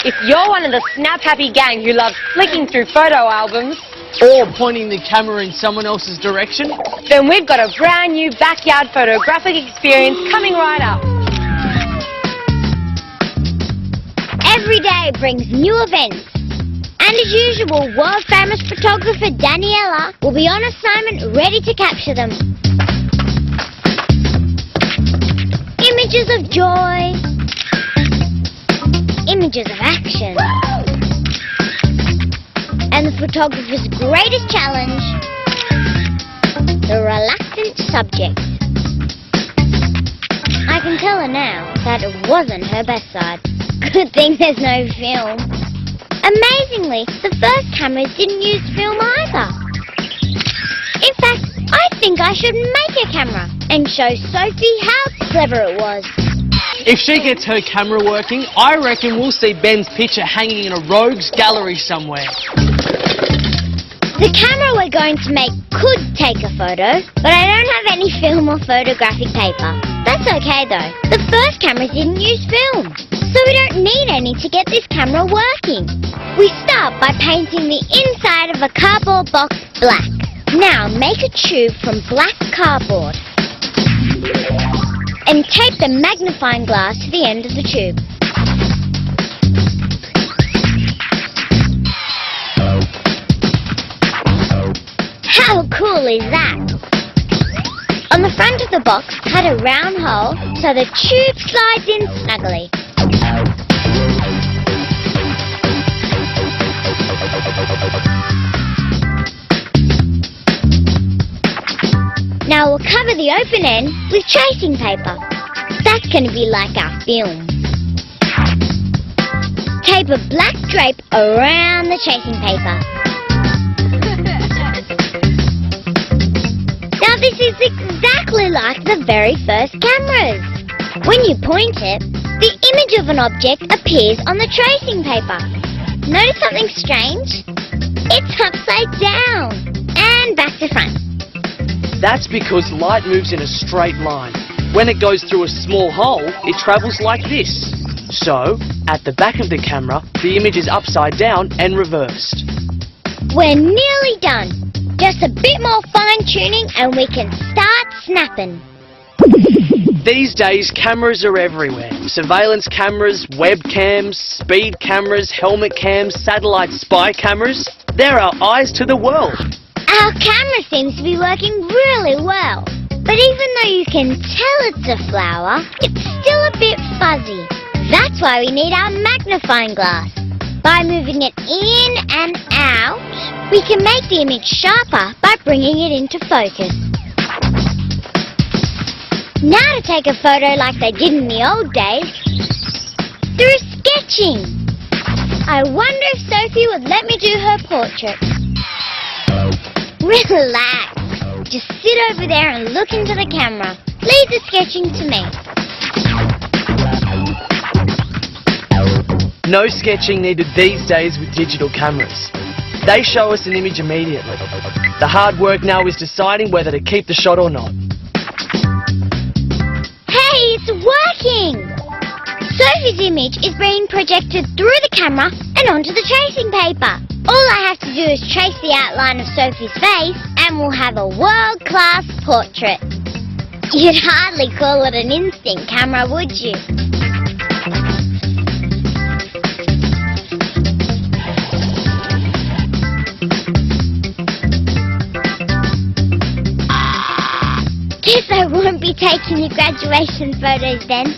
If you're one of the snap-happy gang who loves flicking through photo albums, or pointing the camera in someone else's direction, then we've got a brand new backyard photographic experience coming right up. Every day brings new events. And as usual, world-famous photographer Daniela will be on assignment ready to capture them. Images of joy. Images of action. And the photographer's greatest challenge, the reluctant subject. I can tell her now that it wasn't her best side. Good thing there's no film. Amazingly, the first cameras didn't use film either. In fact, I think I should make a camera and show Sophie how clever it was. if she gets her camera working, I reckon we'll see Ben's picture hanging in a rogue's gallery somewhere. The camera we're going to make could take a photo, but I don't have any film or photographic paper. That's okay though. The first cameras didn't use film, so we don't need any to get this camera working. We start by painting the inside of a cardboard box black. Now make a tube from black cardboard and tape the magnifying glass to the end of the tube. How cool is that? On the front of the box, cut a round hole so the tube slides in snugly. Now we'll cover the open end with tracing paper. That's going to be like our film. Tape a black drape around the tracing paper. Now this is exactly like the very first cameras. When you point it, the image of an object appears on the tracing paper. Notice something strange? It's upside down. And back to front. That's because light moves in a straight line. When it goes through a small hole, it travels like this. So, at the back of the camera, the image is upside down and reversed. We're nearly done. Just a bit more fine-tuning and we can start snapping. These days, cameras are everywhere. Surveillance cameras, webcams, speed cameras, helmet cams, satellite spy cameras. They're our eyes to the world. Our camera seems to be working really well. But even though you can tell it's a flower, it's still a bit fuzzy. That's why we need our magnifying glass. By moving it in and out, we can make the image sharper by bringing it into focus. Now to take a photo like they did in the old days, through sketching. I wonder if Sophie would let me do her portrait. Relax. Just sit over there and look into the camera. Leave the sketching to me. No sketching needed these days with digital cameras. They show us an image immediately. The hard work now is deciding whether to keep the shot or not. Hey, it's working! Sophie's image is being projected through the camera and onto the tracing paper. All I have to do is trace the outline of Sophie's face and we'll have a world-class portrait. You'd hardly call it an instinct camera, would you? Guess I won't be taking your graduation photos then.